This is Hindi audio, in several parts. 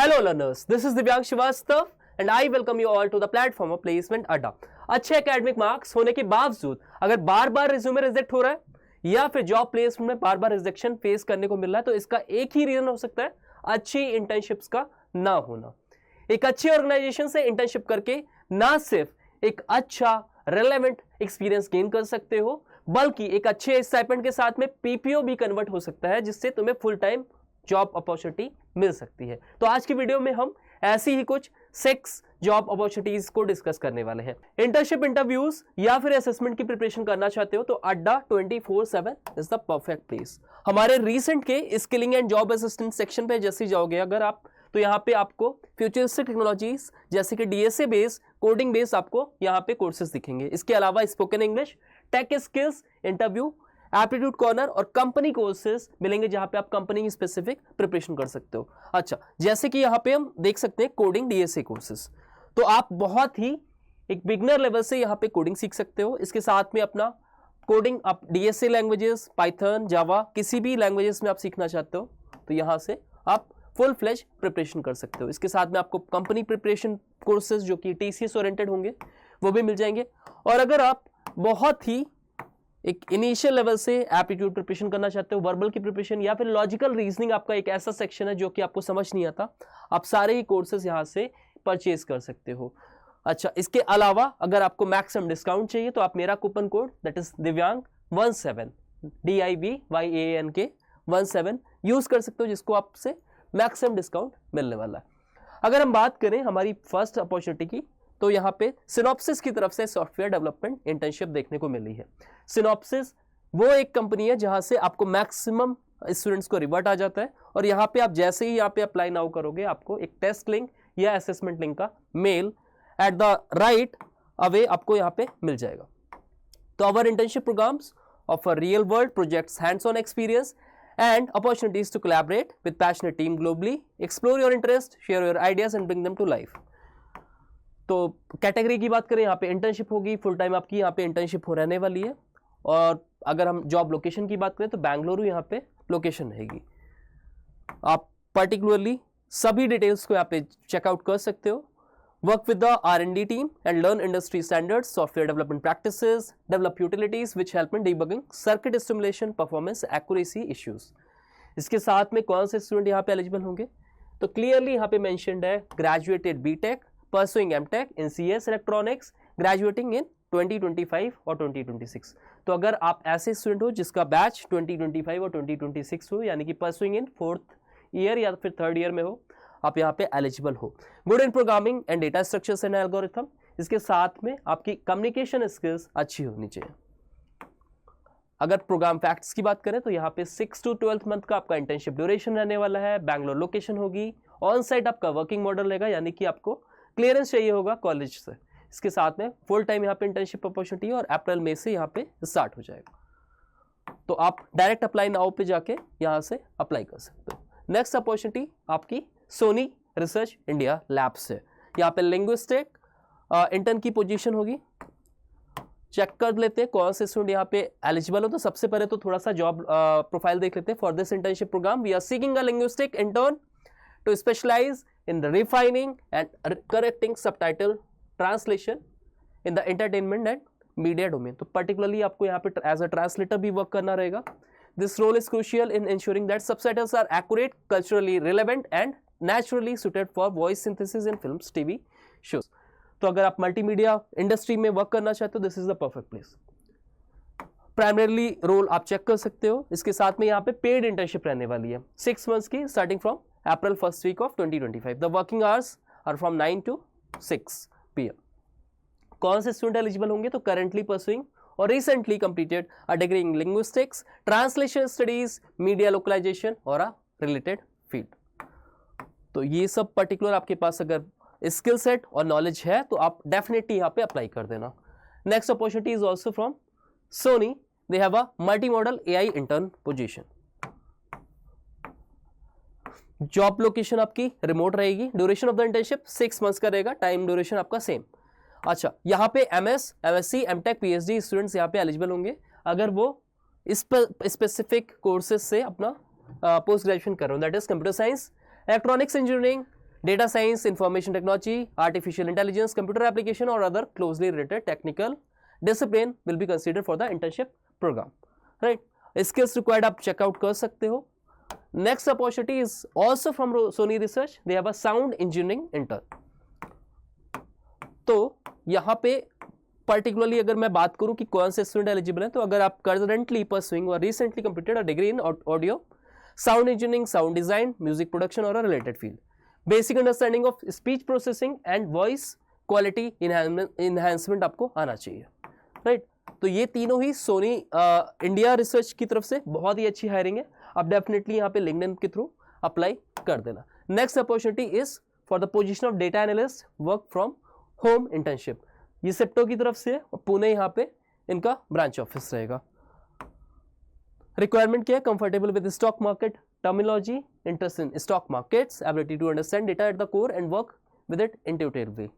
Hello learners, this is Divyang Shrivastava and I welcome you all to the platform of Placement Adda। अच्छे एकेडमिक मार्क्स होने के बावजूद अगर बार बार रिज्यूमे रिजेक्ट हो रहा है या फिर जॉब प्लेसमेंट में बार बार रिजेक्शन फेस करने को मिल रहा है तो इसका एक ही रीजन हो सकता है, अच्छी इंटर्नशिप्स का ना होना। एक अच्छी ऑर्गेनाइजेशन से इंटर्नशिप करके ना सिर्फ एक अच्छा रेलेवेंट एक्सपीरियंस गेन कर सकते हो बल्कि एक अच्छे स्टाइपेंड के साथ में पीपीओ भी कन्वर्ट हो सकता है जिससे तुम्हें फुल टाइम जॉब अपॉर्चुनिटी मिल सकती है। तो आज की वीडियो में हम ऐसी ही कुछ 6 जॉब अपॉर्चुनिटीज को डिस्कस करने वाले हैं। इंटर्नशिप इंटरव्यूज या फिर असेसमेंट की प्रिपरेशन करना चाहते हो तो अड्डा 24/7 इज द परफेक्ट प्लेस। हमारे रीसेंट के skilling and job assistant section पे जैसे जाओगे अगर आप तो यहाँ पे आपको फ्यूचरिस्टिक टेक्नोलॉजीज जैसे कि डीएसए बेस, कोडिंग बेस आपको यहाँ पे कोर्सेज दिखेंगे। इसके अलावा spoken English, tech skills, interview, aptitude corner और कंपनी कोर्सेज मिलेंगे जहां पे आप कंपनी स्पेसिफिक प्रिपरेशन कर सकते हो। अच्छा, जैसे कि यहाँ पे हम देख सकते हैं कोडिंग डीएसए कोर्सेज, तो आप बहुत ही एक बिगनर लेवल से यहाँ पे कोडिंग सीख सकते हो। इसके साथ में अपना कोडिंग आप डीएसए लैंग्वेजेस, पाइथन, जावा किसी भी लैंग्वेजेस में आप सीखना चाहते हो तो यहाँ से आप फुल फ्लेज प्रिपरेशन कर सकते हो। इसके साथ में आपको कंपनी प्रिपरेशन कोर्सेज जो कि टीसीएस ओरिएंटेड होंगे वो भी मिल जाएंगे। और अगर आप बहुत ही एक इनिशियल लेवल से एप्टीट्यूड प्रिपरेशन करना चाहते हो, वर्बल की प्रिपरेशन या फिर लॉजिकल रीजनिंग आपका एक ऐसा सेक्शन है जो कि आपको समझ नहीं आता, आप सारे ही कोर्सेज यहाँ से परचेज कर सकते हो। अच्छा, इसके अलावा अगर आपको मैक्सिमम डिस्काउंट चाहिए तो आप मेरा कूपन कोड दैट इज दिव्यांग 17 DIVYANK 17 यूज कर सकते हो जिसको आपसे मैक्सिमम डिस्काउंट मिलने वाला है। अगर हम बात करें हमारी फर्स्ट अपॉर्चुनिटी की तो यहाँ पे सिनॉप्सिस की तरफ से सॉफ्टवेयर डेवलपमेंट इंटर्नशिप देखने को मिली है। सिनॉप्सिस वो एक कंपनी है जहां से आपको मैक्सिमम स्टूडेंट्स को रिवर्ट आ जाता है और यहाँ पे आप जैसे ही यहाँ पे अप्लाई नाउ करोगे आपको एक टेस्ट लिंक या असेसमेंट लिंक का mail at the right away आपको यहाँ पे मिल जाएगा। तो our internship programs offer real world projects, hands on experience and opportunities to collaborate with passionate team globally, explore your interest, share your ideas and bring them to life। तो कैटेगरी की बात करें यहाँ पे इंटर्नशिप होगी, फुल टाइम आपकी यहाँ पे इंटर्नशिप हो रहने वाली है। और अगर हम जॉब लोकेशन की बात करें तो बेंगलुरु यहाँ पे लोकेशन रहेगी। आप पर्टिकुलरली सभी डिटेल्स को यहाँ पे चेकआउट कर सकते हो। Work with the R&D team and learn industry standards, software development practices, develop utilities which help in debugging circuit stimulation, performance, accuracy issues. इसके साथ में कौन से स्टूडेंट यहाँ पे एलिजिबल होंगे तो क्लियरली यहाँ पे मेंशन्ड है graduated BTech, pursuing MTech in CS electronics, graduating in 2025 और 2026। तो अगर आप ऐसे स्टूडेंट हो जिसका बैच 2025 और 2026 हो यानी कि परसुइंग इन 4th ईयर या फिर 3rd ईयर में हो, आप यहाँ पे एलिजिबल हो। Good in programming and data structures and algorithm, इसके साथ में आपकी कम्युनिकेशन स्किल्स अच्छी होनी चाहिए। अगर प्रोग्राम फैक्ट्स की बात करें तो यहाँ पे 6 to 12 मंथ का आपका इंटर्नशिप ड्यूरेशन रहने वाला है। बैंगलोर लोकेशन होगी, ऑन साइट आपका वर्किंग मॉडल रहेगा यानी कि आपको क्लियरेंस चाहिए होगा कॉलेज से। इसके साथ में फुल टाइम यहाँ पे इंटर्नशिप अपॉर्चुनिटी और अप्रैल मई से यहाँ पे स्टार्ट हो जाएगा। तो आप डायरेक्ट अप्लाई नाउ पे जाके यहाँ से अप्लाई कर सकते हो। नेक्स्ट अपॉर्चुनिटी आपकी सोनी रिसर्च इंडिया लैब्स है। यहाँ पे लिंग्विस्टिक इंटर्न की पोजीशन होगी। चेक कर लेते हैं कौन से स्टूडेंट यहाँ पे एलिजिबल हो। तो सबसे पहले तो थोड़ा सा जॉब प्रोफाइल देख लेते हैं। For this internship program we are seeking a linguistic intern to specialise in the refining and correcting subtitle translation in the entertainment and media domain। तो particularly आपको यहाँ पे as a translator भी work करना रहेगा। This role is crucial in ensuring that subtitles are accurate, culturally relevant and naturally suited for voice synthesis in films, TV shows। तो अगर आप मल्टीमीडिया इंडस्ट्री में वर्क करना चाहते हो this is the perfect place. Primarily role आप चेक कर सकते हो। इसके साथ में यहाँ पे पेड इंटर्नशिप रहने वाली है 6 months की, starting from April 1st week of 2025। The working hours are from 9 to 6 PM। कौन से स्टूडेंट एलिजिबल होंगे तो करंटली परसुइंग और recently completed a degree in linguistics, translation studies, media localisation और अ रिलेटेड फील्ड। तो ये सब पर्टिकुलर आपके पास अगर स्किल सेट और नॉलेज है तो आप डेफिनेटली यहाँ पे अप्लाई कर देना। Next opportunity is also from Sony, they have a multimodal AI intern position. Job location आपकी रिमोट रहेगी। Duration of the internship 6 months का रहेगा। टाइम ड्यूरेशन आपका सेम। अच्छा, यहाँ पे MS, MSc, MTech, PhD students यहाँ पे एलिजिबल होंगे अगर वो इस स्पेसिफिक कोर्सेज से अपना पोस्ट ग्रेजुएशन कर रहे हो, that is computer science, electronics engineering, data science, information technology, artificial intelligence, computer application or other closely related technical discipline will be considered for the internship program, right? Skills required आप check out कर सकते हो. Next opportunity is also from Sony Research. They have a sound engineering intern. तो यहाँ पे पर्टिकुलरली अगर मैं बात करूं कि कौन से स्टूडेंट एलिजिबल हैं, तो अगर आप करंटली परसुइंग और recently completed a degree in audio, sound engineering, sound design, music production और related field, basic understanding of speech processing and voice quality enhancement आपको आना चाहिए, राइट? तो ये तीनों ही सोनी इंडिया रिसर्च की तरफ से बहुत ही अच्छी हायरिंग है. आप डेफिनेटली यहाँ पे लिंक्डइन के थ्रू अप्लाई कर देना. Next opportunity is for the position of data analyst, work from home internship. ये सेप्टो की तरफ से, पुणे यहाँ पे इनका ब्रांच ऑफिस रहेगा. रिक्वायरमेंट क्या है? Comfortable with stock market terminology, interest in stock markets, ability to understand data at the core and work with it intuitive way.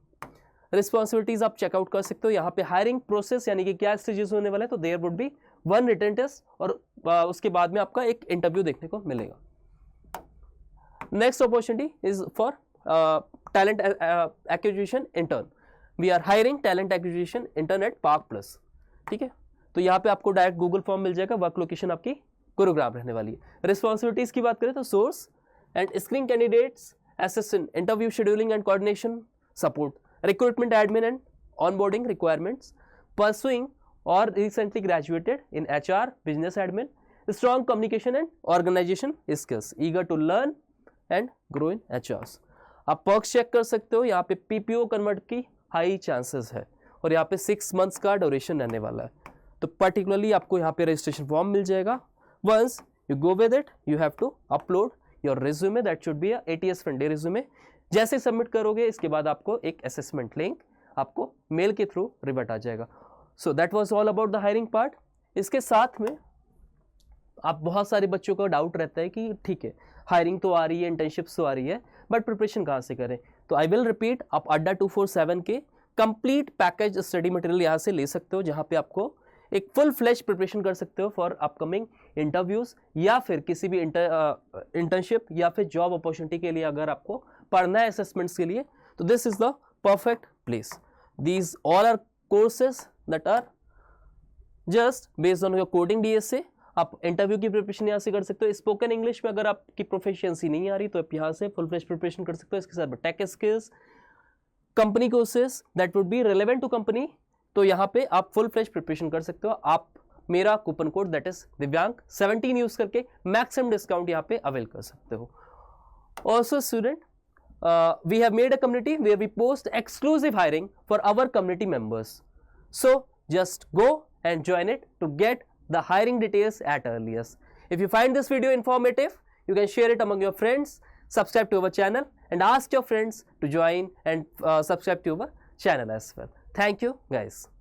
Responsibilities आप चेकआउट कर सकते हो. यहाँ पे हायरिंग प्रोसेस यानी कि क्या स्टेजेस होने वाले हैं, तो there would be 1 written test और उसके बाद में आपका एक इंटरव्यू देखने को मिलेगा. Next opportunity is for talent acquisition intern. We are hiring talent acquisition intern at Park Plus. ठीक है, तो यहाँ पे आपको डायरेक्ट गूगल फॉर्म मिल जाएगा. वर्क लोकेशन आपकी गुरुग्राम रहने वाली है. रिस्पॉन्सिबिलिटीज की बात करें तो source and screening candidates, assistant interview scheduling and coordination, support recruitment admin and onboarding requirements, pursuing or recently graduated in HR, business admin, strong communication and organization skills, eager to learn and grow in HRs. आप perks चेक कर सकते हो. यहाँ पे PPO कन्वर्ट की हाई चांसेस है और यहाँ पे 6 मंथ्स का ड्यूरेशन रहने वाला है. तो पर्टिकुलरली आपको यहाँ पे रजिस्ट्रेशन फॉर्म मिल जाएगा. Once you go with it, you have to upload your resume. That should be ATS friendly resume. जैसे सबमिट करोगे इसके बाद आपको एक असेसमेंट लिंक आपको मेल के थ्रू रिवर्ट आ जाएगा. So that was all about the hiring part. इसके साथ में आप बहुत सारे बच्चों का डाउट रहता है कि ठीक है हायरिंग तो आ रही है, इंटर्नशिप्स तो आ रही है, बट प्रिपरेशन कहाँ से करें. तो आई विल रिपीट, आप अड्डा 247 के कंप्लीट पैकेज स्टडी मटेरियल यहाँ से ले सकते हो, जहाँ पे आपको एक फुल फ्लैश प्रिपरेशन कर सकते हो फॉर अपकमिंग इंटरव्यूज या फिर किसी भी इंटर्नशिप या फिर जॉब अपॉर्चुनिटी के लिए अगर आपको पढ़ना है असेसमेंट्स के लिए, तो this is the perfect place. These all are courses that are just based on your coding DSA. आप इंटरव्यू की प्रिपरेशन यहाँ से कर सकते हो. स्पोकन इंग्लिश में अगर आपकी प्रोफिशिएंसी नहीं आ रही तो आप यहाँ से फुल फ्लैश प्रिपरेशन कर सकते हो. इसके साथ tech skills, company courses that would be relevant to company, तो यहाँ पे आप फुल फ्लैश प्रिपरेशन कर सकते हो. आप मेरा कूपन कोड दैट इज दिव्यांग 17 यूज करके मैक्सिमम डिस्काउंट यहाँ पे अवेल कर सकते हो. Also student, we have made a community where we post exclusive hiring for our community members. So just go and join it to get the hiring details at earliest. If you find this video informative, you can share it among your friends, subscribe to our channel and ask your friends to join and subscribe to our channel as well. Thank you guys.